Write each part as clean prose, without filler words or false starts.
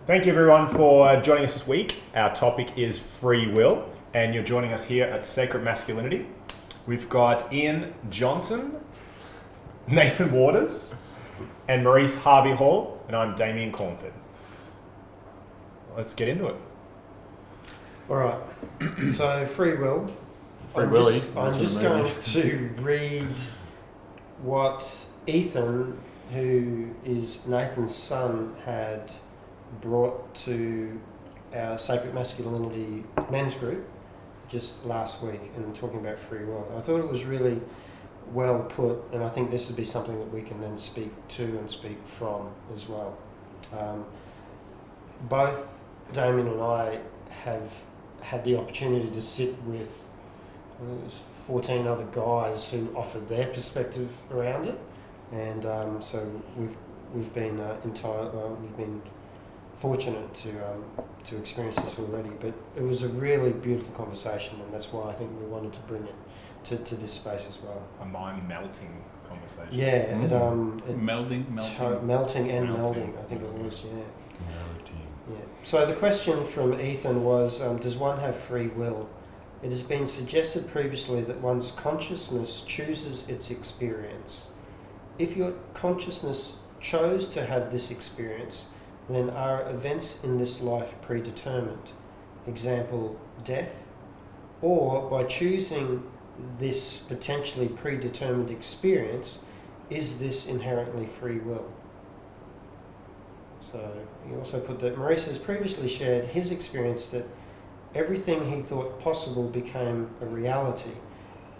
Thank you everyone for joining us this week. Our topic is free will, and you're joining us here at Sacred Masculinity. We've got Ian Johnson, Nathan Waters, and Maurice Harvey-Hall, and I'm Damien Cornford. Let's get into it. All right. So free will. Free Willy. I'm just going to read what Ethan, who is Nathan's son, had brought to our Sacred Masculinity men's group just last week, and talking about free will. I thought it was really well put, and I think this would be something that we can then speak to and speak from as well. Both Damien and I have had the opportunity to sit with 14 other guys who offered their perspective around it, and so we've been we've been fortunate to experience this already. But it was a really beautiful conversation, and that's why I think we wanted to bring it to this space as well. A mind-melting conversation. Yeah, Melting and melding. I think it was. Yeah. Yeah. So the question from Ethan was, does one have free will? It has been suggested previously that one's consciousness chooses its experience. If your consciousness chose to have this experience, then are events in this life predetermined? Example, death? Or by choosing this potentially predetermined experience, is this inherently free will? So he also put that Maurice has previously shared his experience that everything he thought possible became a reality.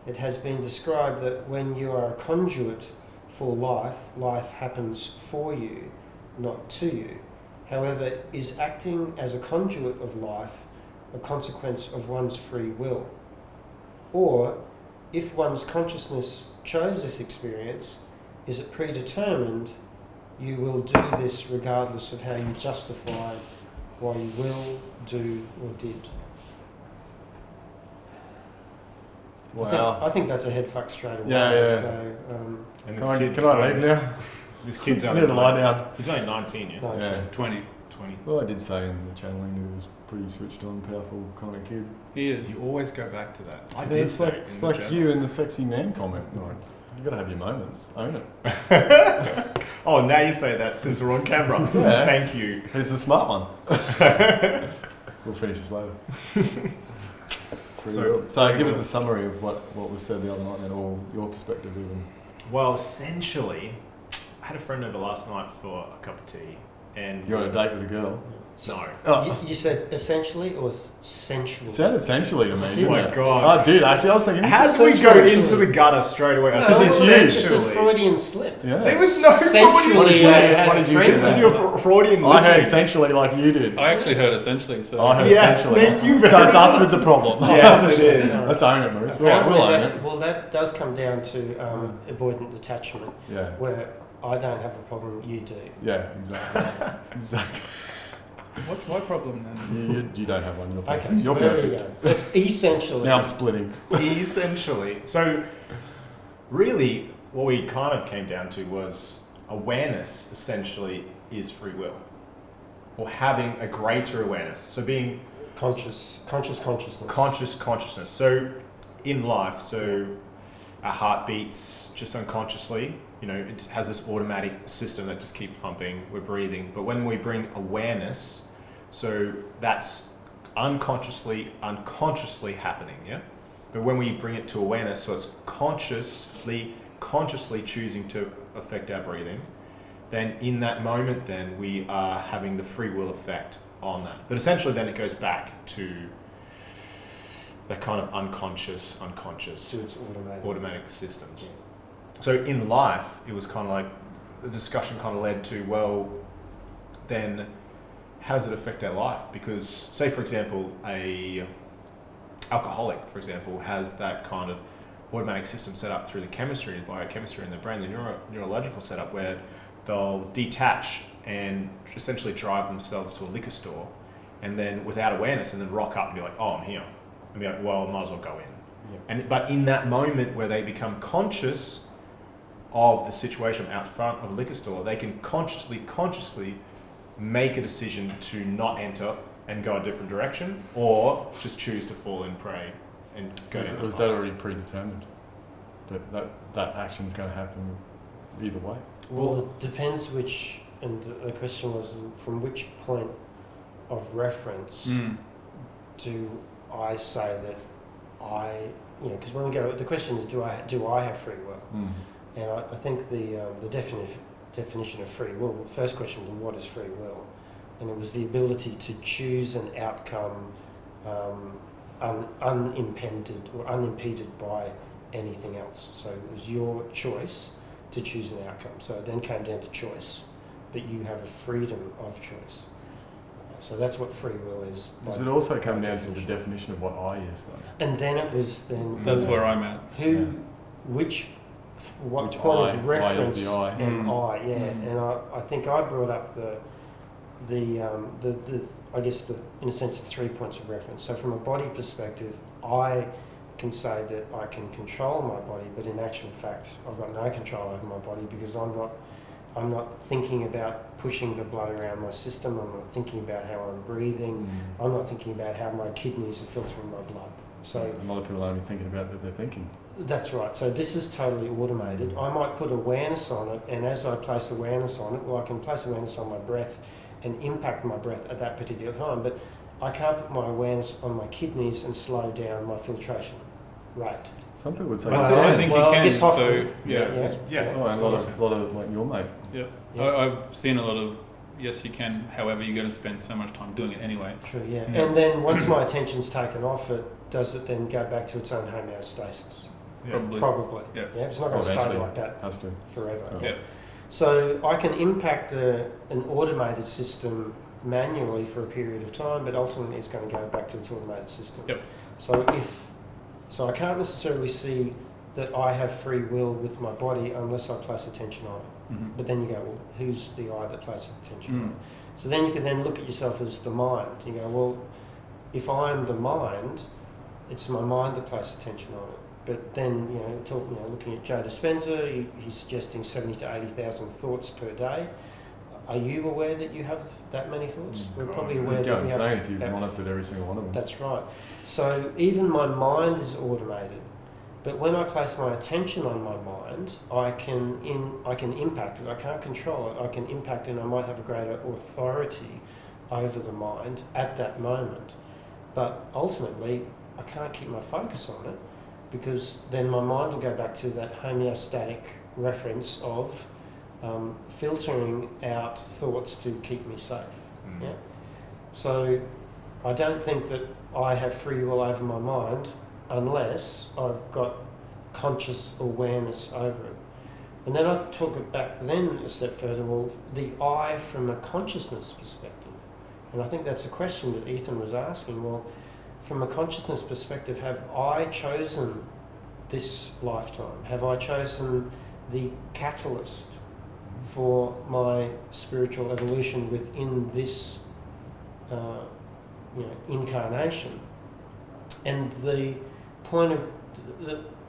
It has been described that when you are a conduit for life, life happens for you, not to you. However, is acting as a conduit of life a consequence of one's free will? Or, if one's consciousness chose this experience, is it predetermined? You will do this regardless of how you justify why you will, do, or did. Wow. I think that's a head fuck straight away. Yeah. So, And Can I leave now? This kid's I only need to lie down. He's only 19, yeah? no, Yeah. 20. 20. Well, I did say in the channeling that he was pretty switched on, powerful kind of kid. He is. You always go back to that. I Yeah, did it's say like, it in it's the like journal. you and the sexy man comment. Like, you gotta have your moments. Own it. Oh, now you say that since we're on camera. Yeah. Thank you. Who's the smart one? We'll finish this later. So give us a summary of what was said the other night and or your perspective even. Well, essentially, I had a friend over last night for a cup of tea, and You're on a date with a girl. no. Oh. you said essentially or sensual? It sounded sensually to me. Oh didn't my it? God. Oh, dude, actually, I was thinking. How this did is we go sexually. into the gutter straight away? I No, said it's you. it's a essentially. Freudian slip. Yeah. There was no Sensually, Freudian slip. What did you This get? is your Freudian I heard listening. essentially like you did. I actually heard essentially, so. I heard Yes, essentially. thank you So very it's us much. with the problem. Yes, it is. Let's own it, Maurice. We'll Apparently own that's, it. well, that does come down to avoidant attachment, Yeah. where I don't have a problem, you do. Yeah, exactly. Exactly. What's my problem then? You don't have one. You're perfect. Okay, so You're there we perfect. go. That's essentially. Now I'm splitting. Essentially. So, really, what we kind of came down to was awareness, essentially, is free will. Or having a greater awareness. So, being conscious consciousness. conscious consciousness. So, in life, our heart beats just unconsciously. You know, it has this automatic system that just keeps pumping. We're breathing. But when we bring awareness, so that's unconsciously happening, yeah? But when we bring it to awareness, so it's consciously choosing to affect our breathing, then in that moment, then we are having the free will effect on that. But essentially then it goes back to that kind of unconscious So it's automatic systems. Yeah. So in life, it was kind of like the discussion kind of led to, well, then how does it affect our life? Because say, for example, a alcoholic, for example, has that kind of automatic system set up through the chemistry and biochemistry in the brain, the neurological setup, where they'll detach and essentially drive themselves to a liquor store, and then without awareness, and then rock up and be like, oh, I'm here. And be like, well, I might as well go in. Yeah. But in that moment where they become conscious of the situation out front of a liquor store, they can consciously make a decision to not enter and go a different direction, or just choose to fall in prey and go down Was that already predetermined? That action's going to happen either way? Well, it depends which, and the question was from which point of reference do I say that because when we go, the question is, do I have free will? And I think the definition of free will, the first question was, what is free will? And it was the ability to choose an outcome unimpeded or unimpeded by anything else. So it was your choice to choose an outcome. So it then came down to choice, but you have a freedom of choice. So that's what free will is. Does it also come down to the definition of what I is, though? And then it was That's where I'm at. What Which point I? of reference? I is the I. And I, and I think I brought up the I guess in a sense the 3 points of reference. So from a body perspective, I can say that I can control my body, but in actual fact, I've got no control over my body because I'm not thinking about pushing the blood around my system. I'm not thinking about how I'm breathing. I'm not thinking about how my kidneys are filtering my blood. So a lot of people are only thinking about that they're thinking. That's right. So this is totally automated. I might put awareness on it, and as I place awareness on it, well, I can place awareness on my breath and impact my breath at that particular time, but I can't put my awareness on my kidneys and slow down my filtration rate. Some people would say, I think you can. I guess So yeah. Oh, and a lot of like your mate. Yeah. Yeah. I've seen a lot of, yes, you can. However, you're going to spend so much time doing it anyway. True, yeah. Yeah. And then once my attention's taken off it, does it then go back to its own homeostasis? Yeah. Probably. Yeah. Yeah. It's not going to stay Eventually. like that Has to. forever. Oh. Yeah. So I can impact an automated system manually for a period of time, but ultimately it's going to go back to its automated system. Yep. So I can't necessarily see that I have free will with my body unless I place attention on it. Mm-hmm. But then you go, well, who's the I that places attention on it? So then you can then look at yourself as the mind. You go, well, if I'm the mind, it's my mind that places attention on it. But then, looking at Joe Dispenza, he's suggesting 70 to 80,000 thoughts per day. Are you aware that you have that many thoughts? We're probably aware You'd go that we have insane if you that monitored every single one of them. That's right. So even my mind is automated, but when I place my attention on my mind, I can impact it. I can't control it. I can impact it, and I might have a greater authority over the mind at that moment. But ultimately, I can't keep my focus on it because then my mind will go back to that homeostatic reference of filtering out thoughts to keep me safe. Yeah. So I don't think that I have free will over my mind unless I've got conscious awareness over it. And then I talk it back then a step further, well, the I from a consciousness perspective. And I think that's a question that Ethan was asking. Well, from a consciousness perspective, have I chosen this lifetime? Have I chosen the catalyst for my spiritual evolution within this incarnation? And the point of,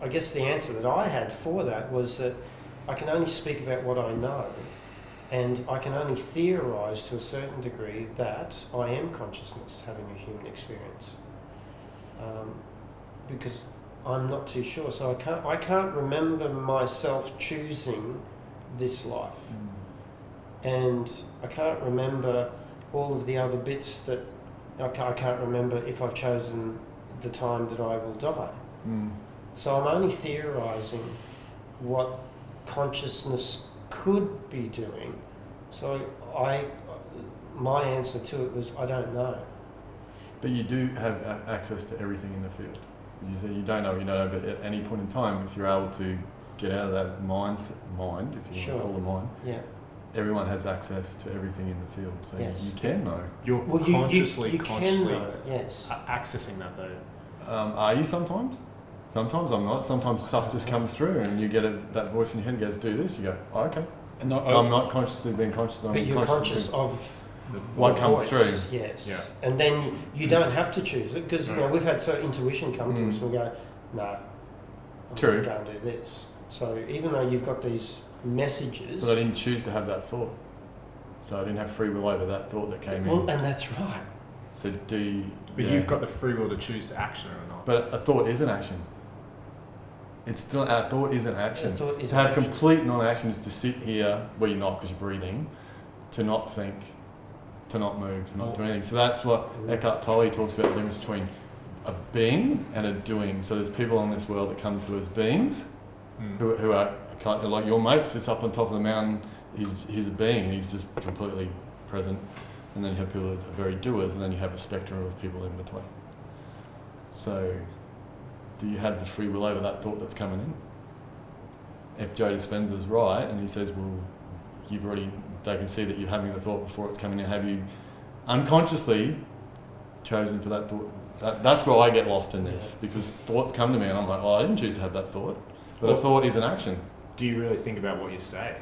I guess the answer that I had for that was that I can only speak about what I know, and I can only theorise to a certain degree that I am consciousness having a human experience, because I'm not too sure. So I can't remember myself choosing this life, and I can't remember all of the other bits that I can't remember if I've chosen the time that I will die. So I'm only theorising what consciousness could be doing. So my answer to it was I don't know. But you do have access to everything in the field. You say you don't know, but at any point in time, if you're able to get out of that mind, if you want to call it mind, yeah, everyone has access to everything in the field. So yes. you can know. You're you consciously can know, yes. accessing that though. Are you sometimes? Sometimes I'm not. Sometimes stuff just comes through and you get that voice in your head and goes, do this. You go, oh, okay. So I'm not consciously being conscious. But you're conscious of what comes voice, through. Yes. Yeah. And then you don't have to choose it because we've had intuition come to us and we go, no, I'm True. going to go and do this. So even though you've got these messages... But I didn't choose to have that thought. So I didn't have free will over that thought that came Well, in. and that's right. So do you, But you've got the free will to choose to action it or not. But a thought is an action. It's still, a thought is an action. A thought is To an have action. complete non-action is to sit here where you're not because you're breathing, to not think, to not move, to not do anything. So that's what Eckhart Tolle talks about, the difference between a being and a doing. So there's people in this world that come to as beings who are kind of like your mate sits up on top of the mountain, he's a being and he's just completely present. And then you have people that are very doers, and then you have a spectrum of people in between. So do you have the free will over that thought that's coming in? If Joe Dispenza's right and he says, well, they can see that you're having the thought before it's coming in, have you unconsciously chosen for that thought? That's where I get lost in this, because thoughts come to me and I'm like, well, I didn't choose to have that thought. But a thought is an action. Do you really think about what you say?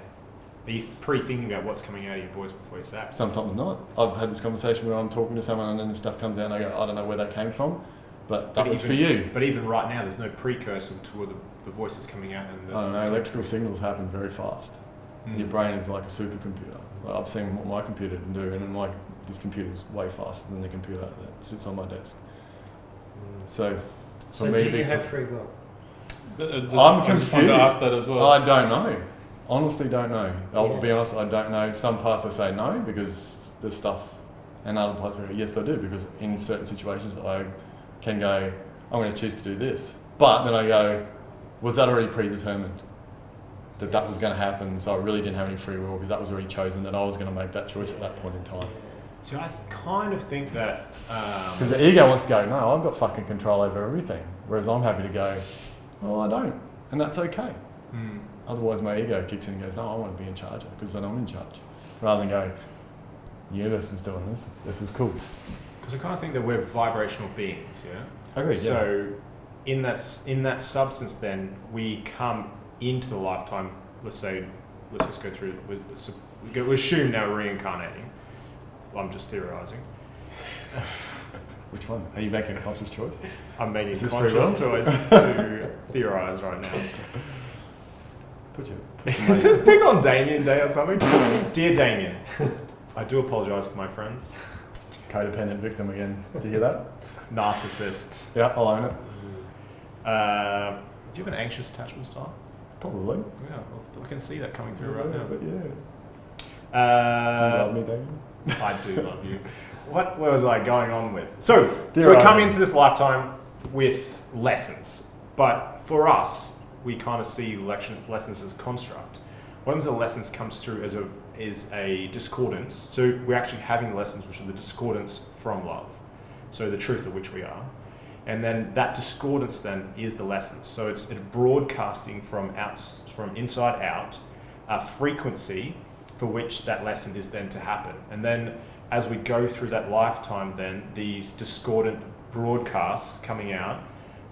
Are you pre-thinking about what's coming out of your voice before you say it? Sometimes not. I've had this conversation where I'm talking to someone and then the stuff comes out and I go, I don't know where that came from, but that was for you. But even right now, there's no precursor to the voice that's coming out. And I don't know, electrical signals happen very fast. Your brain is like a supercomputer. Like I've seen what my computer can do, and I'm like, this computer's way faster than the computer that sits on my desk. So, So do you have free will? I'm confused. I ask that as well. I don't know. Honestly, don't know. I'll Yeah. be honest, I don't know. Some parts I say no because there's stuff, and other parts I go yes, I do, because in certain situations I can go, I'm going to choose to do this, but then I go, was that already predetermined that was going to happen? So I really didn't have any free will because that was already chosen, that I was going to make that choice at that point in time. So I kind of think that Because the ego wants to go, no, I've got fucking control over everything, whereas I'm happy to go, well, I don't, and that's okay. Otherwise my ego kicks in and goes, no, I want to be in charge because then I'm in charge. Rather than go, the universe is doing this, this is cool. because I kind of think that we're vibrational beings, yeah. I agree. So in that substance, then we come into the lifetime. Let's just go through. We assume now we're reincarnating. I'm just theorizing. Which one? Are you making a conscious choice? I'm making Is a this free conscious will? choice to theorize right now. Put your Is this big on Damien Day or something? Dear Damien, I do apologise for my friends. codependent victim again. Do you hear that? Narcissist. Yeah, I'll own it. Do you have an anxious attachment style? Probably. Yeah, I can see that coming through right now. But yeah. Do you love me, Damien? I do love you. Where was I going on with? So we Theorising. come into this lifetime with lessons, but for us, we kind of see lessons as a construct. One of the lessons comes through is a discordance. So we're actually having lessons which are the discordance from love. So the truth of which we are. And then that discordance then is the lessons. So it's broadcasting from inside out a frequency for which that lesson is then to happen. And then as we go through that lifetime, then these discordant broadcasts coming out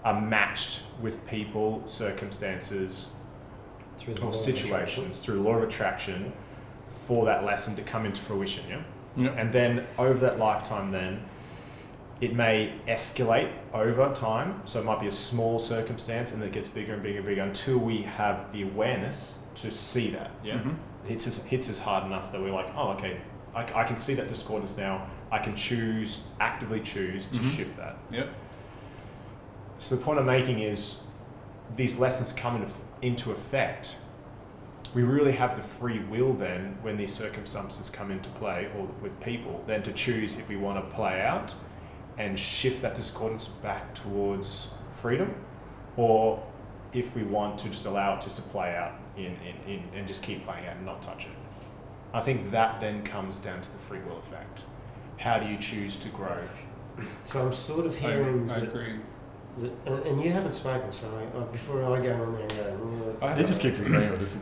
are matched with people, circumstances, or situations through the law of attraction for that lesson to come into fruition. Yeah. And then over that lifetime, then it may escalate over time. So it might be a small circumstance, and then it gets bigger and bigger and bigger until we have the awareness to see that. Yeah, It hits us hard enough that we're like, oh, okay, I can see that discordance now. I can actively choose to shift that. Yep. So the point I'm making is these lessons come into effect. We really have the free will then when these circumstances come into play, or with people, then to choose if we want to play out and shift that discordance back towards freedom, or if we want to just allow it just to play out in and just keep playing out and not touch it. I think that then comes down to the free will effect. How do you choose to grow? So I'm sort of hearing I agree. and you haven't spoken, so before I go on there and go, He just keeps agreeing with this.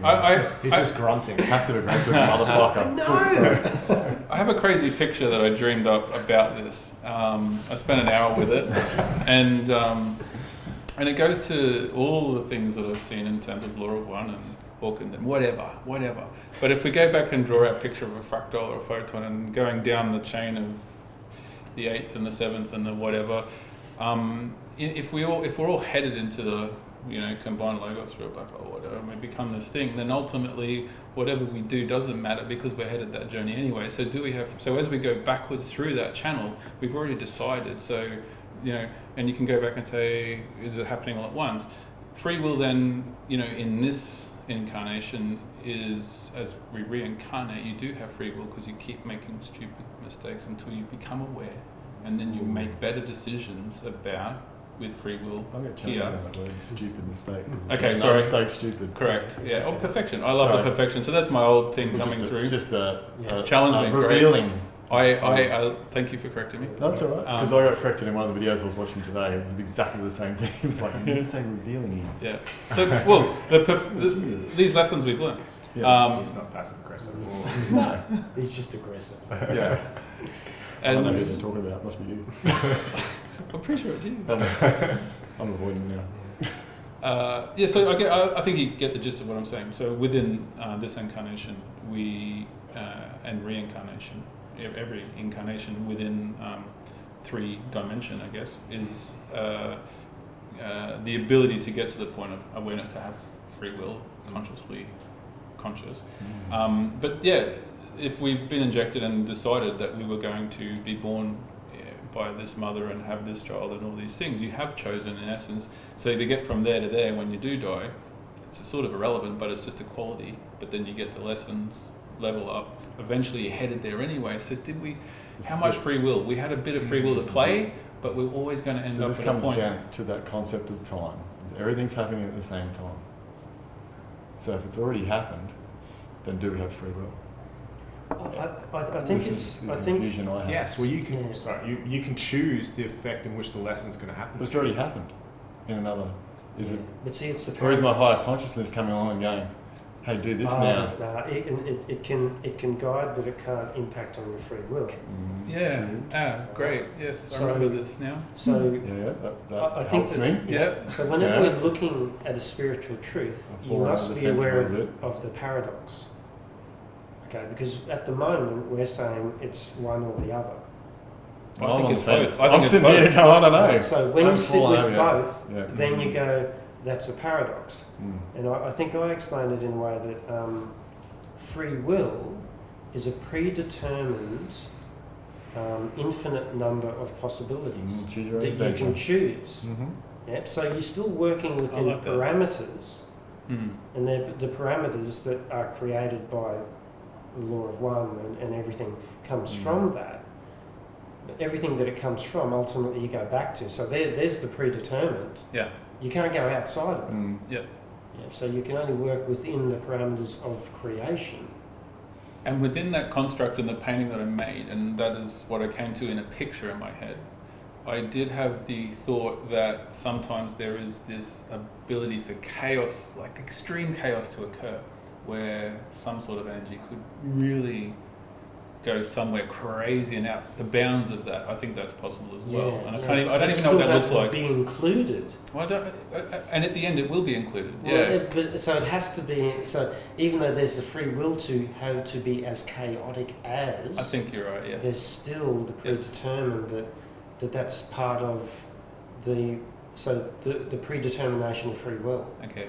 He's just grunting. Passive aggressive motherfucker. no! I have a crazy picture that I dreamed up about this. I spent an hour with it, and it goes to all the things that I've seen in terms of Law of One and Hawking and whatever. But if we go back and draw our picture of a fractal or a photon and going down the chain of the 8th and the 7th and the whatever, if we're all headed into the combine logos through a black hole, or whatever, and we become this thing, then ultimately whatever we do doesn't matter because we're headed that journey anyway. So as we go backwards through that channel, we've already decided. So, and you can go back and say, is it happening all at once? Free will then, in this incarnation is, as we reincarnate, you do have free will because you keep making stupid mistakes until you become aware, and then you make better decisions about, with free will. I'm going to tell you that word, stupid mistake. Okay, sorry. Mistake, stupid. Correct. Yeah. Oh, perfection. I love the perfection. So that's my old thing coming through. Just challenge me. Revealing. I thank you for correcting me. That's all right. Because I got corrected in one of the videos I was watching today with exactly the same thing. It was like, you need to say revealing here. Yeah. So, well, these lessons we've learned. Yes. He's not passive aggressive. No. He's just aggressive. Yeah. I And don't know who they're talking about. Must be you. I'm pretty sure it's you. I'm avoiding now. So I think you get the gist of what I'm saying. So within this incarnation, and reincarnation, every incarnation within 3 dimension, I guess, is the ability to get to the point of awareness, to have free will, consciously conscious. But yeah, if we've been injected and decided that we were going to be born by this mother and have this child and all these things, you have chosen in essence. So to get from there to there when you do die, it's sort of irrelevant, but it's just a quality. But then you get the lessons, level up. Eventually you're headed there anyway. So how much free will? We had a bit of free will to play, but we're always going to end up at a point. So this comes down to that concept of time. Everything's happening at the same time. So if it's already happened, then do we have free will? I think this I think I have. Yes, well, you can. Yeah. Sorry, you can choose the effect in which the lesson's going to happen. But it's already happened in another. Is it? But see, it's the. Or is my higher consciousness coming along and going, "Hey, do this now"? No, it can guide, but it can't impact on your free will. Yeah. Great. Yes, I remember this now. So that I think helps me. Yeah. So whenever we're looking at a spiritual truth, you must be aware of the paradox. Okay, because at the moment we're saying it's one or the other. I think it's both. I'm sitting here going, I don't know. So when you sit with both, then you go, that's a paradox. And I think I explained it in a way that free will is a predetermined infinite number of possibilities that you can choose. Yep. So you're still working within parameters, and they're the parameters that are created by the law of one, and everything comes from that. But everything that it comes from, ultimately you go back to. So there's the predetermined. Yeah. You can't go outside of it. Yeah. So you can only work within the parameters of creation. And within that construct and the painting that I made, and that is what I came to in a picture in my head, I did have the thought that sometimes there is this ability for chaos, like extreme chaos to occur, where some sort of energy could really go somewhere crazy and out the bounds of that. I think that's possible as well. And I don't even know what that looks like. Be included. Well, and at the end, it will be included. But so it has to be. So even though there's the free will to have to be as chaotic as, I think you're right. Yes. There's still the predetermined that's part of the predetermination of free will. Okay.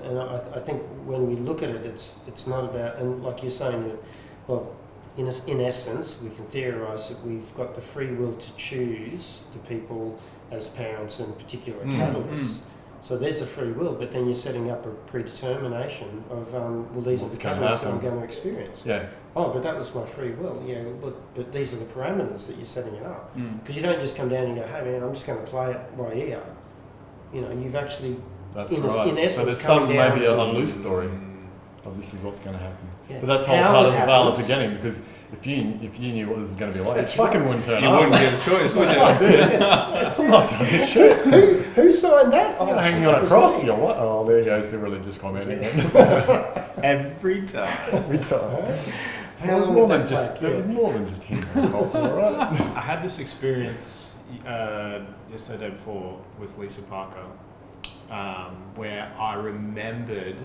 And I think when we look at it, it's not about, and like you're saying, well, in essence, we can theorise that we've got the free will to choose the people as parents and particular catalysts. So there's a free will, but then you're setting up a predetermination of, these are the catalysts that I'm going to experience. Yeah. Oh, but that was my free will. Yeah, but these are the parameters that you're setting it up. Because you don't just come down and go, hey man, I'm just going to play it by ear. You've actually... That's in right. So there's maybe a loose story of this is what's going to happen. Yeah. But that's whole part of the veil of forgetting, because if you knew what this was going to be like, it fucking wouldn't turn up. You wouldn't get a choice, would you? Fuck this. I'm not doing this shit. Who signed that? Hanging on a cross. You're what? Oh, there goes the religious comment again. Every time. There was more than just him on a cross, all right? I had this experience yesterday before with Lisa Parker. Where I remembered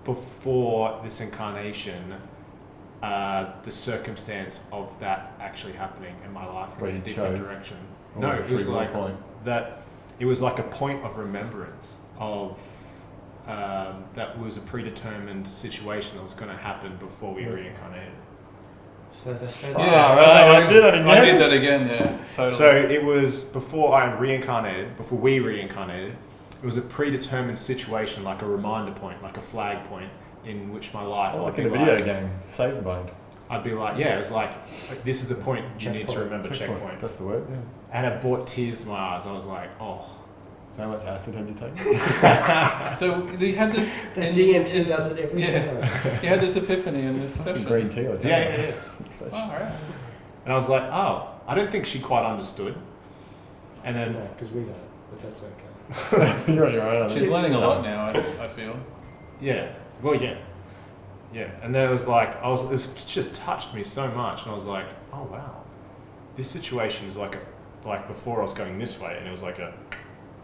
before this incarnation the circumstance of that actually happening in my life in a different direction. No, it was like that it was like a point of remembrance of that was a predetermined situation that was going to happen before we reincarnated. So that's Yeah, I did that again. I did that again, yeah, totally. So it was before we reincarnated, it was a predetermined situation, like a reminder point, like a flag point in which my life... Like in a video game, save bind. I'd be like, yeah, it was like this is a point you need to remember, checkpoint. That's the word, yeah. And it brought tears to my eyes. I was like, oh. So how much acid had you taken? So you had this... The DMT does it every time. You had this epiphany in this session. Green tea or tea. Yeah. Oh, right. And I was like, oh, I don't think she quite understood. And then... No, because we don't, but that's okay. You're on your own. She's learning a lot now, I feel. Yeah. Well, yeah. Yeah. And then it was like, it just touched me so much. And I was like, oh, wow. This situation is like before I was going this way. And it was like a...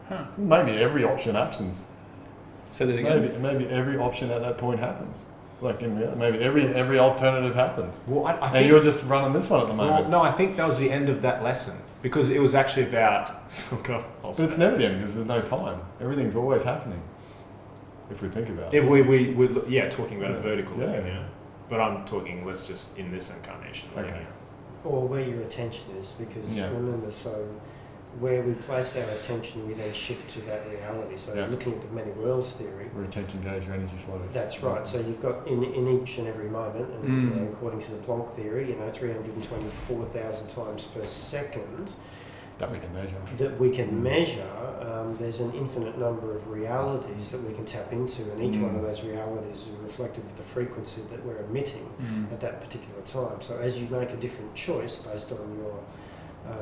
Huh. Maybe every option happens. Say that again. Maybe every option at that point happens. Like in reality, maybe every alternative happens. Well, I think... And you're just running this one at the moment. Well, no, I think that was the end of that lesson. Because it was actually about... Oh, God. But it's never the end because there's no time. Everything's always happening. If we think about it. If we're talking about a vertical Yeah. thing, yeah. But I'm talking, let's just in this incarnation. Okay. linear. Or where your attention is, because remember, so where we place our attention, we then shift to that reality. So looking at the many worlds theory, Where attention goes, your energy flows. that's right. So you've got in each and every moment, and you know, according to the Planck theory, 324,000 times per second That we can measure. that we can measure. There's an infinite number of realities that we can tap into, and each one of those realities is reflective of the frequency that we're emitting at that particular time. So as you make a different choice based on your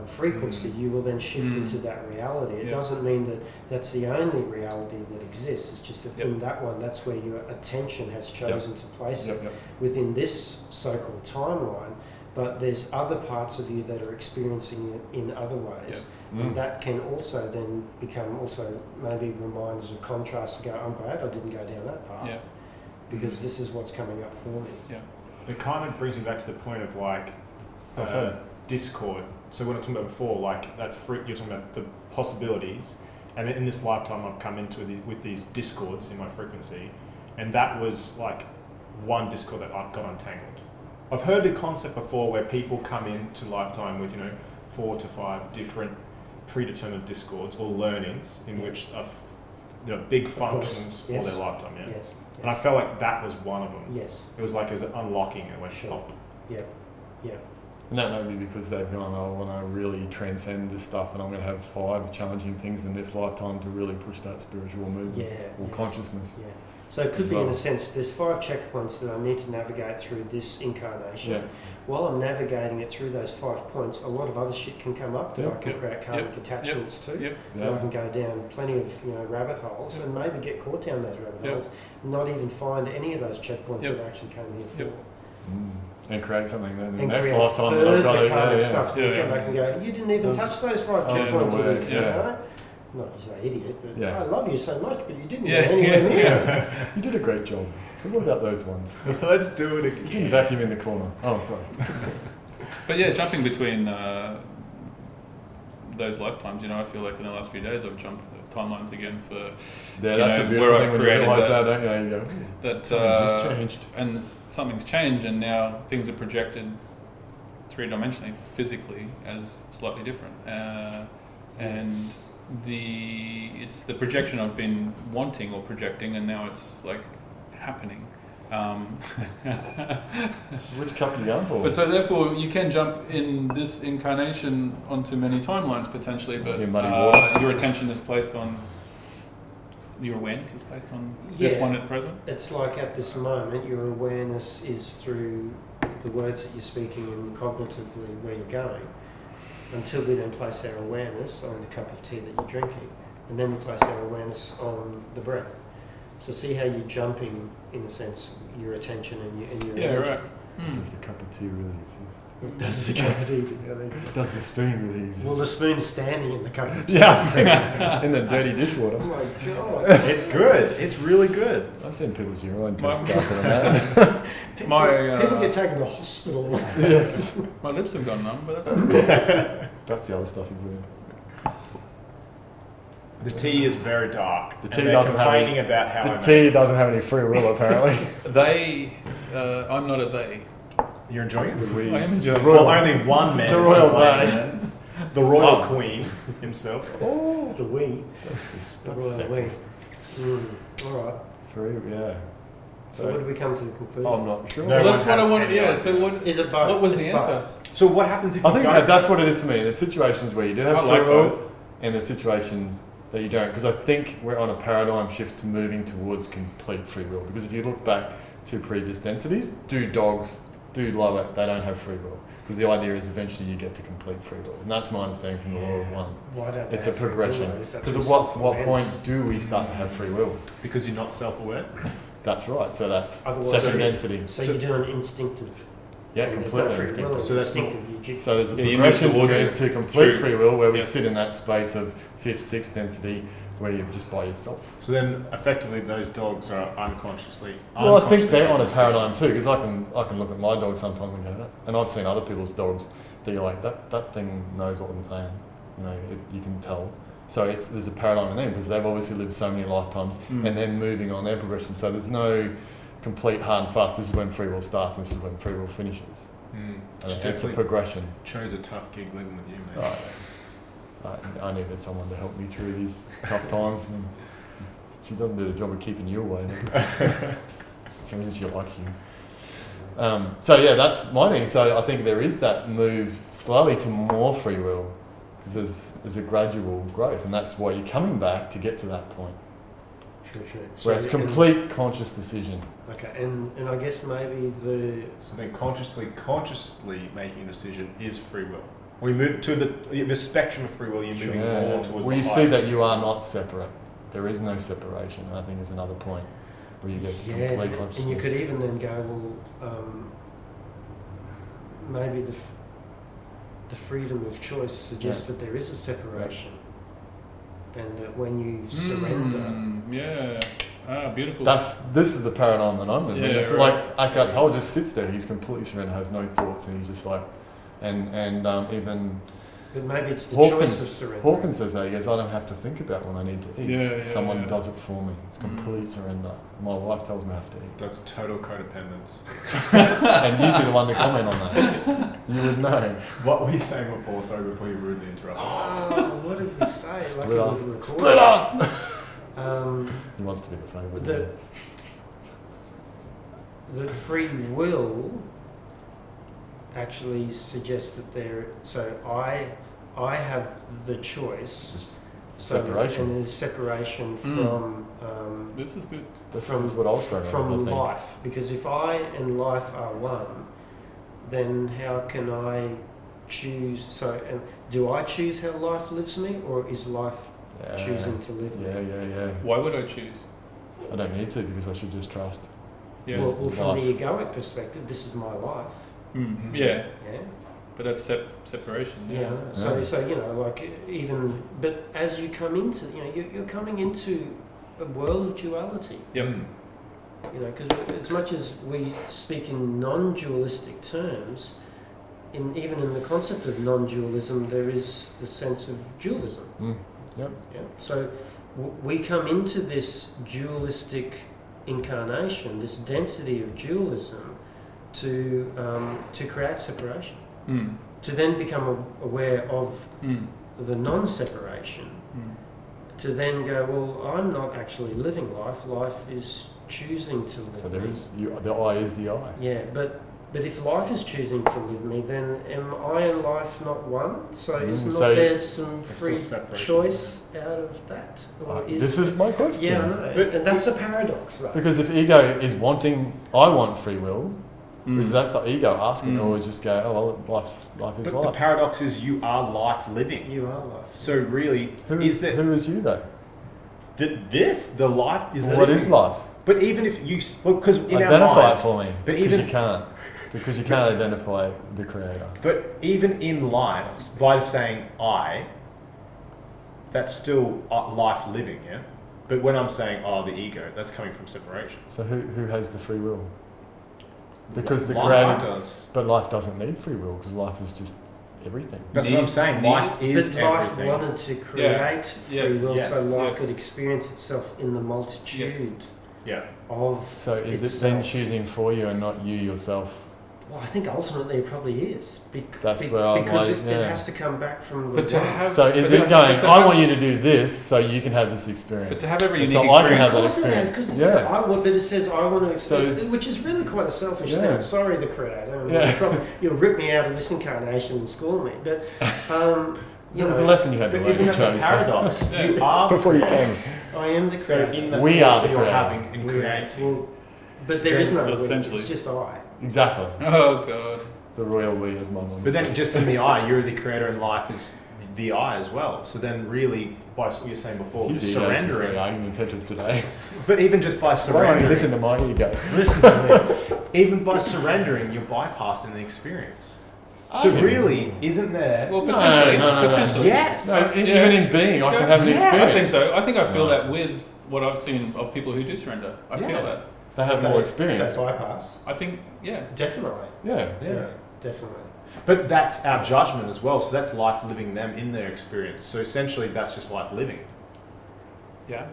frequency, you will then shift into that reality. It doesn't mean that that's the only reality that exists. It's just that in that one, that's where your attention has chosen to place it within this so-called timeline. But there's other parts of you that are experiencing it in other ways. And that can also then become also maybe reminders of contrast and go, I'm glad I didn't go down that path because this is what's coming up for me. Yeah. It kind of brings me back to the point of like discord. So when I was talking about before, like that you're talking about the possibilities, and then in this lifetime I've come into with these discords in my frequency, and that was like one discord that I got untangled. I've heard the concept before where people come into lifetime with 4 to 5 different predetermined discords or learnings in which are big functions for their lifetime. Yeah. Yes. And I felt like that was one of them. Yes. It was like it was unlocking and it went pop. Yeah. Yeah. And that may be because they've gone, I want to really transcend this stuff and I'm going to have 5 challenging things in this lifetime to really push that spiritual movement or consciousness. Yeah. So it could be in a sense, there's 5 checkpoints that I need to navigate through this incarnation. Yeah. While I'm navigating it through those 5 points, a lot of other shit can come up that I can create karmic attachments to. And I can go down plenty of rabbit holes and maybe get caught down those rabbit holes, not even find any of those checkpoints that I actually came here for. And create something then And next create lifetime further that I've got karmic to stuff. You come back and go, you didn't even touch those 5 checkpoints. You know? Not you say idiot, but I love you so much, but you didn't go anywhere near. You did a great job. What about those ones? Let's do it again. You didn't vacuum in the corner. Oh, sorry. But yeah, jumping between those lifetimes, I feel like in the last few days I've jumped timelines again for that's a beautiful where thing I've when you created realise that, that, don't you? You go, that something just changed. And something's changed, and now things are projected 3-dimensionally, physically, as slightly different, and it's the projection I've been wanting or projecting, and now it's like happening. Which cup are you going for? But so therefore, you can jump in this incarnation onto many timelines potentially, but your attention is placed on, your awareness is placed on this one at present. It's like at this moment, your awareness is through the words that you're speaking and cognitively where you're going, until we then place our awareness on the cup of tea that you're drinking, and then we place our awareness on the breath. So see how you're jumping, in a sense, your attention and your energy. Right. Does the cup of tea really exist? Does the cup of tea? Does the spoon really exist? Well, the spoon's standing in the cup of tea. Yeah, in the dirty dishwater. Oh my god. It's good. It's really good. I've seen people's urine test after that. People get taken to hospital. Yes. My lips have gone numb, but that's okay. That's the other stuff you put in. The tea is very dark. The and tea they're doesn't have complaining any- about how I The make tea it. doesn't have any free will, apparently. I'm not a they. You're enjoying it? We- I am enjoying it. Well, only one man The is royal complaining. The royal Oh. queen himself. Oh, the we. That's The royal sexist. All right. Free, yeah. So what did we come to the conclusion? I'm not sure. No Well, that's one what I has wanted. any Yeah. idea. So what? Is it both? What was It's the both. answer? So what happens if I you think don't? that's what it is for me. There's situations where you do have I free like will, both. and there's situations that you don't. Because I think we're on a paradigm shift to moving towards complete free will. Because if you look back to previous densities, do lower, they don't have free will. Because the idea is eventually you get to complete free will. And that's my understanding from the law of one. Why don't It's they a have free will, progression. though? Is that Because through at what self-awareness? point do we start to have free will? Because you're not self-aware. That's right. So that's Otherwise, second so- density. So you're doing instinctive. Yeah, There's completely no free will, instinctive. it's So that's not- instinctive. You just, So there's a Yeah, you move progression to towards move it. to complete True. free will where we Yes. sit in that space of fifth, sixth density where you're just by yourself. So then, effectively, those dogs are unconsciously. Well, I think unconsciously they're on a making decisions. paradigm too, because I can look at my dog sometimes and go that, and I've seen other people's dogs that you're like that thing knows what I'm saying, you know, you can tell. So there's a paradigm in them because they've obviously lived so many lifetimes Mm. and then moving on their progression. So there's no complete hard and fast. This is when free will starts, and this is when free will finishes. Mm. And She it's a definitely progression. chose a tough gig living with you, mate. Right. I needed someone to help me through these tough times, and she doesn't do the job of keeping you away. So she likes you. So yeah, that's my thing. So I think there is that move slowly to more free will, because there's a gradual growth, and that's why you're coming back to get to that point true. where it's complete conscious decision. Okay, and I guess maybe So then, consciously making a decision is free will. We move to the spectrum of free will. You're moving more towards. Well, the you higher see that you free are will. not separate. There is no separation. I think is another point where you get to yeah, complete consciousness. and you could even then go, well, maybe the freedom of choice suggests that there is a separation, and that when you surrender, Yeah. Beautiful. This is the paradigm that I'm in. Yeah, Because right. like Eckhart Tolle just sits there, he's completely surrendered, has no thoughts, and he's just like, and even but maybe it's the choice of surrender. Hawkins says that, he goes, I don't have to think about when I need to eat. Yeah, Someone yeah. does it for me. It's complete surrender. My wife tells me I have to eat. That's total codependence. And you'd be the one to comment on that. You would know. What were you saying before? Sorry, before you rudely interrupted. Oh, what did we say? Split Like it up. was recorded. Split up! Um, He wants to be the favourite. that free will actually suggests that there. So I have the choice. Just So separation. and there's separation from This is good. This from- is what I was struggling with, I from think. life. Because if I and life are one, then how can I choose? So do I choose how life lives me, or is life Yeah. choosing to live me? Yeah. Why would I choose? I don't need to because I should just trust. Yeah. Well, from Life. the egoic perspective, this is my life. Mm. Yeah. Yeah. But that's separation. Yeah. Yeah. So you know, like even, but as you come into, you know, you're coming into a world of duality. Yep. You know, because as much as we speak in non-dualistic terms, even in the concept of non-dualism, there is the sense of dualism. Yep. Yeah. So we come into this dualistic incarnation, this density of dualism, to create separation, Mm. to then become aware of Mm. the non-separation, Mm. to then go, well, I'm not actually living life. Life is choosing to live So there me. is the I is the I. Yeah, but if life is choosing to live me, then am I and life not one? So isn't so there some There's free still separation, choice out of that? Or This is my question. yeah, I know, But- and that's a paradox, though. Because if ego is wanting, I want free will, Mm. is that's the ego asking, Mm. or is just go, oh well, life is But the life. paradox is you are life living. You are life. So really, Who is that who is you though? the life is What living? is life? But even if you, because in our Identify mind, it for me. But because even- you can't. Because you can't identify the creator. but even in life, by saying I, that's still life living, yeah. But when I'm saying the ego, that's coming from separation. So who has the free will? Because the Life creator does. But life doesn't need free will because life is just everything. That's what I'm saying. Life is But life everything. wanted to create free Yes. will Yes. so life Yes. could experience itself in the multitude Yeah. of So is it then itself. choosing for you and not you yourself? Well, I think ultimately it probably is. That's where I'm because like, it yeah. has to come back from the But to one. have- So is but it to- going, but to I have- want you to do this so you can have this experience? But to have every And unique so I can experience. have Of that course it has, experience. because Yeah. but it says I want to experience, it's- which is really quite a selfish Yeah. thing. Sorry, the creator. I mean, Yeah. you'll rip me out of this incarnation and school me. But It was a lesson you had to But learn. isn't you that the chose. paradox? Yeah. You are the Before you creator. came. I am the So creator. in the We thoughts are the that you're creator. having and creating. Well, but there is no we. Essentially. It's just I. Exactly. Oh god. The royal we as my mum. But then just in the I, you're the creator and life is the I as well. So then really, by what you were saying before, His just ego is very surrendering. argumentative today. But even just by Why don't you surrendering. listen to my ego? Listen to me. Even by surrendering, you're bypassing the experience. So really, isn't there... Well, No, potentially. no. Potentially. Yes. No, Yeah. even in being, I can have an Yeah. experience. I think so. I think I feel No. that with what I've seen of people who do surrender. I Yeah. feel that. They have more experience. That's bypass. I think, yeah. Definitely. Yeah. Yeah. Definitely. But that's our judgment as well. So that's life living them in their experience. So essentially, that's just life living. Yeah.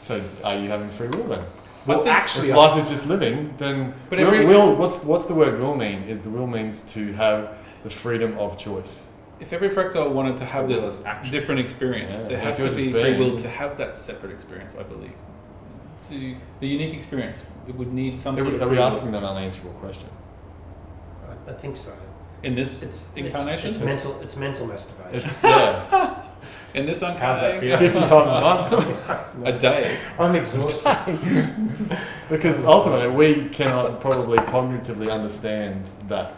So are you having free will then? Well, think- actually, If life is just living, then But will, every- what's the word will mean? Is the will means to have the freedom of choice. If every fractal wanted to have Will this is action. different experience, Yeah, there has if you're to be just free being- will to have that separate experience, I believe. To the unique experience, it would need some Are sort we, of are free we will. asking that unanswerable question? I think so. In this It's incarnation? It's mental. It's mental masturbation. It's yeah, In this How's that incarnation? feel? 50 times a month. A day. I'm exhausted. Because ultimately we cannot probably cognitively understand that.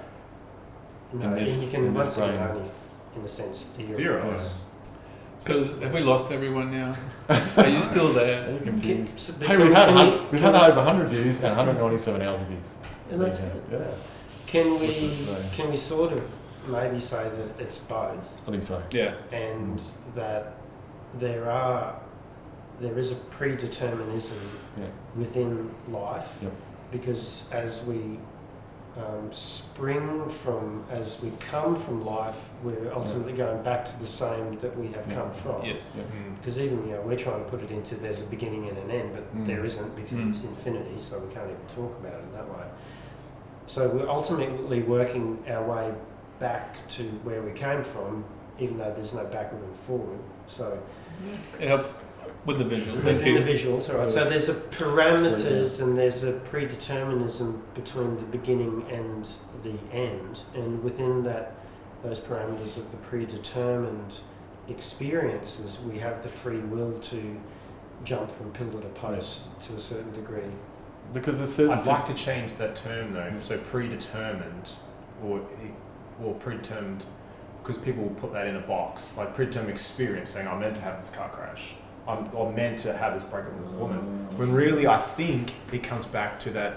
No, In this- and you can in this once again brain. only, in a sense, theorize. Theorize. So have we lost everyone now? Are you still Are there? you confused? So, Hey, we've had can we've had over 100 views and 197 hours of views. and that's Yeah. good. Yeah. Can What's we it say? can we sort of maybe say that it's both, I think so. Yeah. and that there is a predeterminism Yeah. within life, Yep. because as we as we come from life, we're ultimately going back to the same that we have Yeah. come from. Yes. Yeah. Because even we're trying to put it into there's a beginning and an end, but Mm. there isn't, because Mm. it's infinity, so we can't even talk about it that way. So we're ultimately working our way back to where we came from, even though there's no backward and forward. So It helps with the visual. with Thank you. individuals, all right. So there's a parameters and there's a predeterminism between the beginning and the end, and within those parameters of the predetermined experiences, we have the free will to jump from pillar to post to a certain degree. Because there's certain I'd like to change that term though. So predetermined, or predetermined, because people will put that in a box, like predetermined experience, saying I'm meant to have this car crash, I'm meant to have this breakup with this woman. When really, I think it comes back to that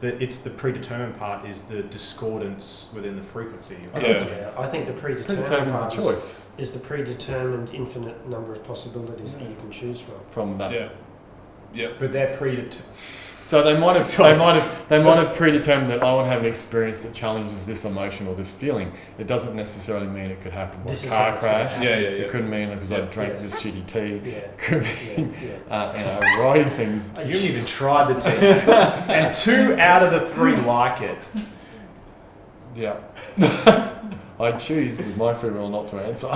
it's the predetermined part is the discordance within the frequency. Yeah. I think the predetermined predetermined part is a choice is the predetermined infinite number of possibilities that you can choose from. from that. Yeah. Yeah. But they're predetermined. So they might have predetermined that I want to have an experience that challenges this emotion or this feeling. It doesn't necessarily mean it could happen by This a is car how it's gonna crash. happen. Yeah. It could mean because I Yeah. drank Yes. this shitty tea. Yeah. It could mean Yeah. a variety of things. You haven't even tried the tea, and 2 out of the 3 like it. Yeah. I choose with my free will not to answer.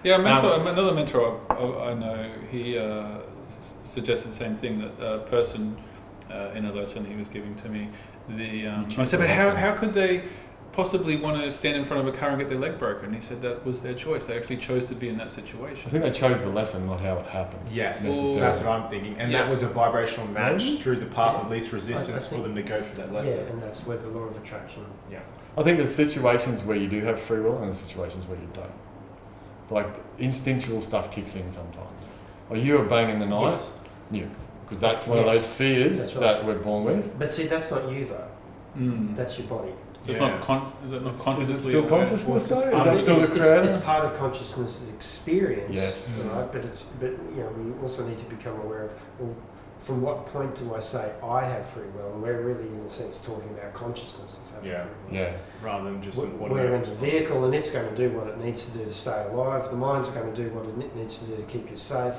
Yeah, another mentor I know, he suggested the same thing, that a person in a lesson he was giving to me, I said, but how could they possibly want to stand in front of a car and get their leg broken? He said that was their choice. They actually chose to be in that I situation. think they chose the lesson, not how it happened. Yes, necessarily. that's what I'm thinking. And that Yes. was a vibrational match Maybe? through the path of Yeah. least resistance I for think- them to go through that Yeah, lesson. and that's where the law of attraction. I think there's situations where you do have free will and there's situations where you don't. Like instinctual stuff kicks in sometimes. Like you are banging the night, Yes. you, because that's one of Yes. those fears That's right. that we're born with. But see, that's not you though. Mm. That's your body. So it's Yeah. not is it not Is consciously it still aware? consciousness though? Is It's- that still the creator? It's part of consciousness experience. Yes. Right? But we also need to become aware of, well, from what point do I say I have free will? And we're really, in a sense, talking about consciousness as having Yeah. free will. Yeah. rather than just an We're automatic in the response. vehicle and it's going to do what it needs to do to stay alive. The mind's going to do what it needs to do to keep you safe.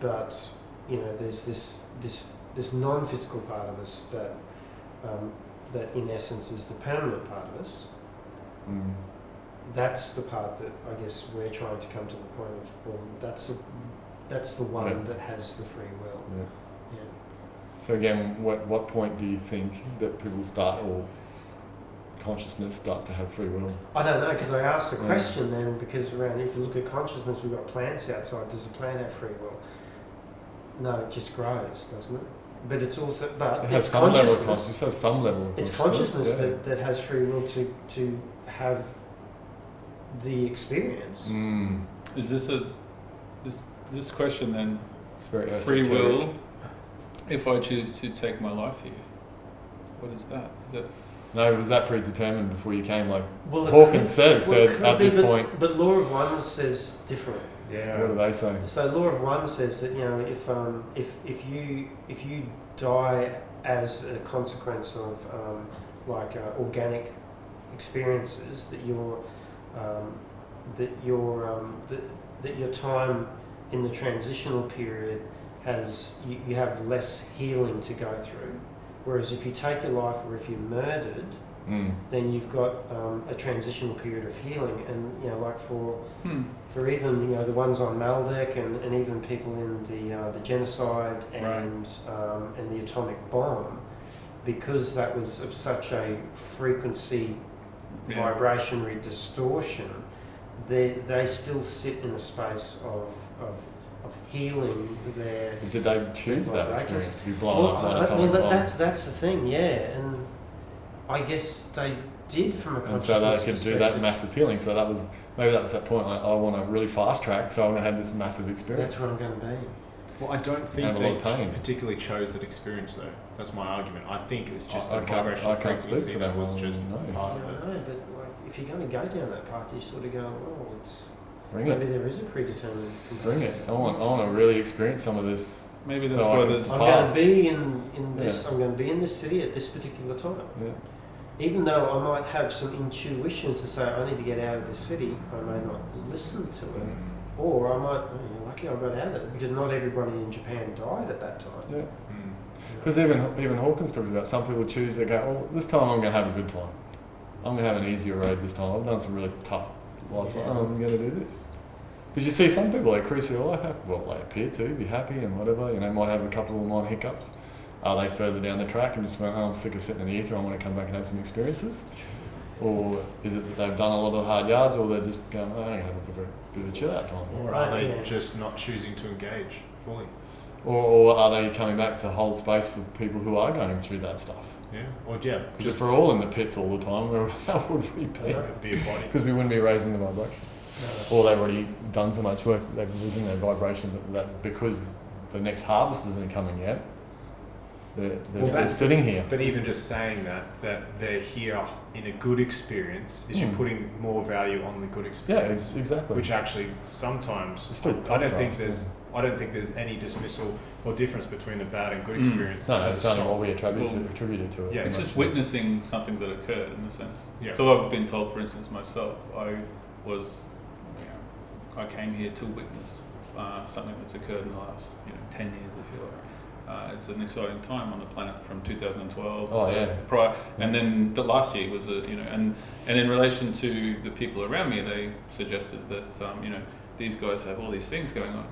But, you know, there's this non-physical part of us that in essence is the permanent part of us. Mm. That's the part that I guess we're trying to come to the point of, well, that's the one Yeah. that has the free will. Yeah. Yeah. So again, what point do you think that people start, or consciousness starts to have free will? I don't know, because I asked the Yeah. question then, because around, if you look at consciousness, we've got plants outside. Does a plant have free will? No, it just grows, doesn't it? But it's also, but It has it's some level of consciousness. consciousness. It has some level of It's consciousness. consciousness that has free will to have the experience. Mm. Is this question then It's very free esoteric. will if I choose to take my life here? What is that? Is that No, was that predetermined before you came? Like Well, it Hawkins could- said well, it could at be, this but, point. But law of one says different. Yeah. What do they say? So law of one says that, you know, if you die as a consequence of organic experiences, that your time in the transitional period has you have less healing to go through. Whereas if you take your life, or if you're murdered, then you've got a transitional period of healing. And, you know, like for even, you know, the ones on Maldek and even people in the genocide and the atomic bomb, because that was of such a frequency vibrationary distortion, they still sit in a space of healing their. Did they choose that vibrations. experience to be blown up by an Well, atomic bomb? that's the thing, yeah. And I guess they did from a And consciousness so they could do that perspective. massive healing. So that was that point. Like, I want to really fast track, so I'm going to have this massive experience. That's what I'm going to be. Well, I don't think And a lot they of pain. particularly chose that experience, though. That's my argument. I think it was just I a can't- vibrational I can't speak frequency for that them, was I just wouldn't know. part Yeah, of it. I know, but like, if you're going to go down that path, you sort of go, oh, it's Bring maybe it, there is a predetermined. bring it. I want to really experience some of this. Maybe that's so I why can there's- I'm going to pass. be in this. I'm going to be in this city at this particular time. Yeah. Even though I might have some intuitions to say I need to get out of this city, I may not listen to it. Or I might, oh, you're lucky I got out of it, because not everybody in Japan died at that time. Yeah. Mm. Because even Hawkins talks about some people choose, they go, oh, this time I'm going to have a good time. I'm going to have an easier road this time. I've done some really tough lives, and I'm going to do this. Because you see some people, like Chris, who they appear to be happy and whatever, you know, might have a couple of minor hiccups. Are they further down the track and just went, oh, I'm sick of sitting in the ether, I want to come back and have some experiences? Or is it that they've done a lot of hard yards, or they're just going, oh, I'm going to have a bit of a chill out time? Or are they Yeah. just not choosing to engage fully? Or are they coming back to hold space for people who are going through that stuff? Yeah. Or yeah, Because if we're all in the pits all the time, how would we be? be a body. Because we wouldn't be raising the vibration. Or they've already done so much work, they're losing their vibration that because the next harvest isn't coming yet, they're Well, still that's- sitting here. But even just saying that they're here in a good experience is you're putting more value on the good Yeah, experience. exactly. Which actually sometimes It's still I don't think contrast, I don't think there's any dismissal or difference between a bad and good Mm. experience. no, as it's a only soul. what we attributed Well, to it. yeah, It's just witnessing something that occurred in a sense. Yeah. So I've been told, for instance, myself, I came here to witness something that's occurred in the last 10 years, if you like. It's an exciting time on the planet from 2012 Oh, to yeah. prior, and then the last year was and in relation to the people around me, they suggested that these guys have all these things going on.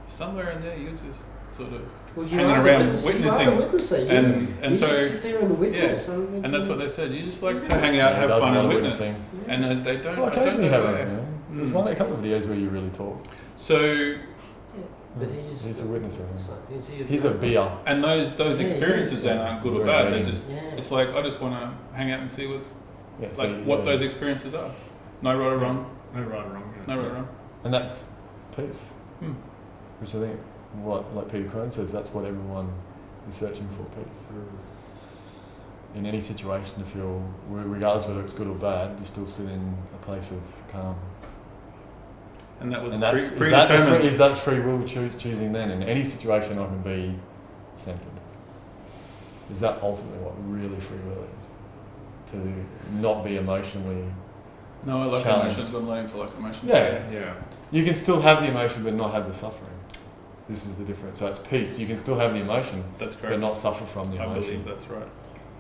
Somewhere in there, you're just sort of Well, you hanging are the around witness, witnessing, you are the witnesser. and you so just sit there and witness. and that's what they said. You just like to hang out, have does a fun, lot and of witness. witnessing. And they don't. Well, I don't occasionally know have why. it. There's a couple of videos where you really talk. So, But he's a witnesser. He's He's a beer. and those Yeah, experiences yeah. then aren't good or Very bad. They valuable. just Yeah. it's like I just want to hang out and see what's Yeah, so, like what yeah. those experiences are. No right or wrong. No right or wrong. No right or wrong. And that's peace. Hmm. Which I think, like Peter Crone says, that's what everyone is searching for, peace. In any situation, to feel, regardless whether it's good or bad, you still sit in a place of calm. And that was And that's, predetermined. is that free will choosing then? In any situation I can be centered. Is that ultimately what really free will is? To not be emotionally. No, I like challenged. emotions. I'm learning to like emotions. Yeah. You can still have the emotion but not have the suffering. This is the difference. So it's peace. You can still have the emotion That's but correct. not suffer from the I emotion. believe that's right.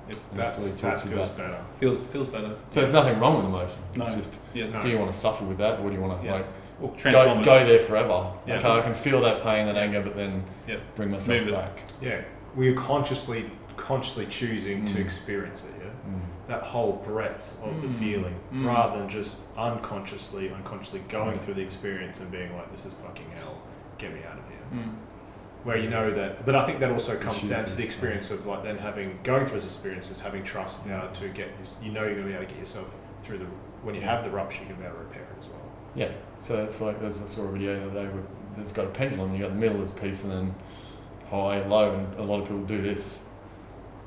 And That what he feels talks about. better. Feels better. So there's nothing wrong with emotion. No. It's just, Yes. No. do you want to suffer with that, or do you want to Yes. Well, Transform go it. there forever? Yeah, Okay, I can feel that pain and anger, but then Yeah. bring myself Move it. back. Yeah, we're consciously choosing to Mm. experience it. Yeah, Mm. that whole breadth of the Mm. feeling, Mm. rather than just unconsciously going through the experience and being like, "This is fucking hell. Get me out of here." Mm. Where you know that, but I think that also comes Issues down to and the experience of like then going through those experiences, having trust now to get you're going to be able to get yourself through when you have the rupture, you're going to be able to repair it as well. Yeah, so it's like there's a sort of video the other day where there's got a pendulum, you got the middle as peace and then high, low, and a lot of people do this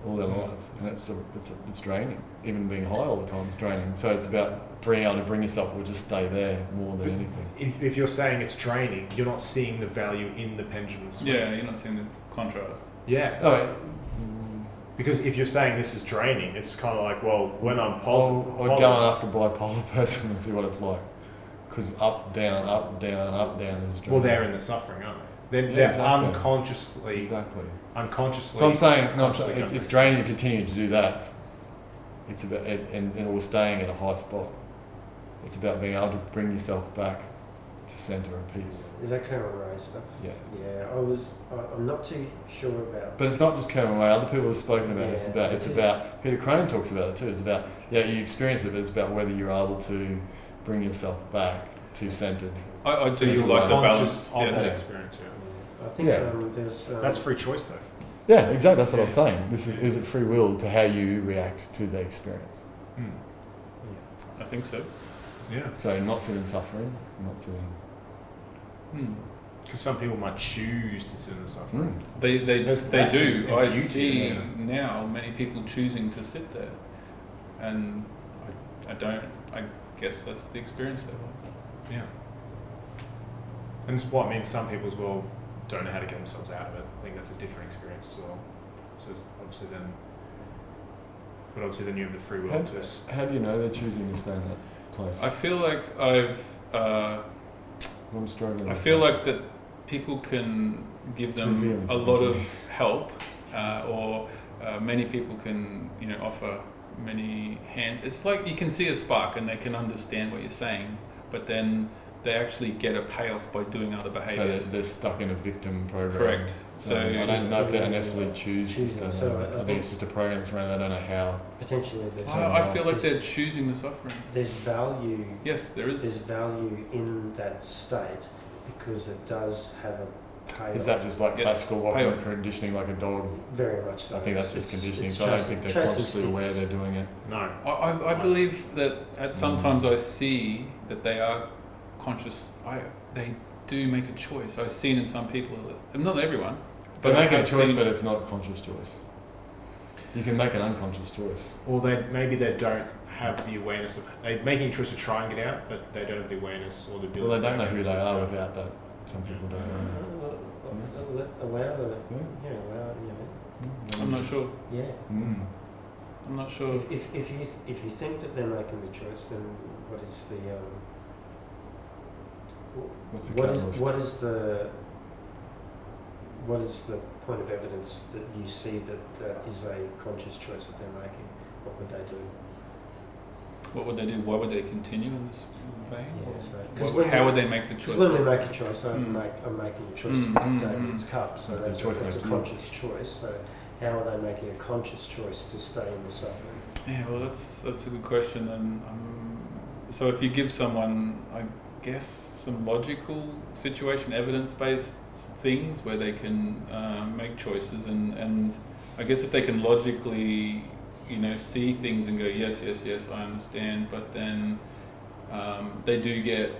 all their lives, and it's draining. Even being high all the time is draining. So it's about being able to bring yourself or just stay there more than anything. If you're saying it's draining, you're not seeing the value in the pendulum swing. Yeah, you're not seeing the contrast. Yeah. Oh, wait. Because if you're saying this is draining, it's kind of like, well, when I'm positive, I'd go and ask a bipolar person and see what it's like. Because up, down, up, down, up, down is draining. well, they're in the suffering, aren't they? They're exactly. unconsciously. Exactly. So I'm saying, no, consciously it's draining to continue to do that. It's about, and we're staying at a high spot. It's about being able to bring yourself back to centre and peace. Is that Colonel Ray stuff? Yeah. Yeah, I'm not too sure about. But it's not just Cameron Way. Other people have spoken about it. Yeah, It's about Peter Crane talks about it too. It's about you experience it, but it's about whether you're able to bring yourself back to centred. I do It's like the conscious balance. of Yes. that experience. Yeah. I think Yeah. there's. That's free choice, though. Yeah, exactly. That's what Yeah. I'm saying. Is it free will to how you react to the experience? I think so. Yeah. So not sitting suffering, not sitting. Because some people might choose to sit in the suffering. They There's do. lessons in I beauty see in it. now many people choosing to sit there, and I don't. I guess that's the experience they want. Yeah. And it's what I mean. Some people as well don't know how to get themselves out of it. I think that's a different experience as well. So obviously then you have the free will to. How do you know they're choosing to stay in that place? I feel like I'm struggling. I with feel that. like that people can give It's them revealing a something lot to of me. help, or many people can offer many hands. It's like you can see a spark and they can understand what you're saying, but then they actually get a payoff by doing other So behaviours. they're stuck in a victim program. Correct. So So I don't know if they necessarily choose to Choosing, stay so there. I I think think- it's just a program that's running. I don't know how. potentially there's, I feel like there's- they're choosing the suffering. there's value. Yes, there There's is. value in that state because it does have a payoff. Is that just like Yes, classical payoff. conditioning like a dog? Very much so. I think that's It's- just conditioning. it's So I don't chasing- think they're chasing consciously aware sticks. they're doing it. No. I believe that at sometimes I see that they are conscious. They do make a choice. I've seen in some people, not everyone, They're but I making a have choice, seen- but it's not a conscious choice. You can make an unconscious choice. Or maybe they don't have the awareness of they're making a choice to try and get out, but they don't have the awareness or the ability. Well, they don't know to who get they are themselves out. without that. Some people don't know. Allow the Yeah. I'm not sure. yeah. Mm. I'm not sure. If you think that they're making the choice, then what is the What's the what catalyst? is the point of evidence that you see that is a conscious choice that they're making? What would they do? What would they do? Why would they continue in this vein? Yeah, so- 'cause What- when how we- would they make the Because choice? when we make a choice, I'm Mm. making a choice Mm, to pick mm, David's cup, so The that's choice a makes you. conscious choice. So how are they making a conscious choice to stay in the suffering? Yeah, well, that's a good question. Then, so if you give someone, I guess, some logical situation, evidence-based things where they can make choices, and I guess if they can logically, see things and go, yes, I understand, but then they do get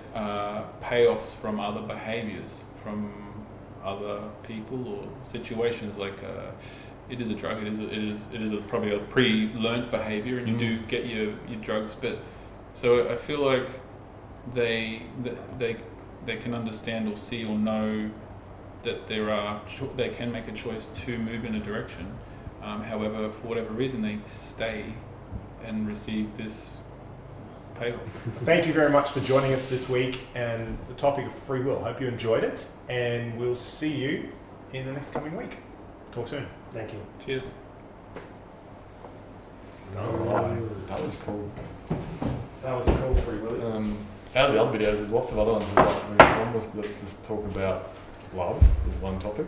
payoffs from other behaviours, from other people or situations. Like it is a drug. It is probably a pre-learnt behaviour, and you do get your drugs. But so I feel like they can understand or see or know that they can make a choice to move in a direction. However, for whatever reason, they stay and receive this payoff. Thank you very much for joining us this week and the topic of free will. Hope you enjoyed it, and we'll see you in the next coming week. Talk soon. Thank you. Cheers. That was cool. That was cool, free will. Out of the other videos, there's lots of other ones. One was this talk about love is one topic.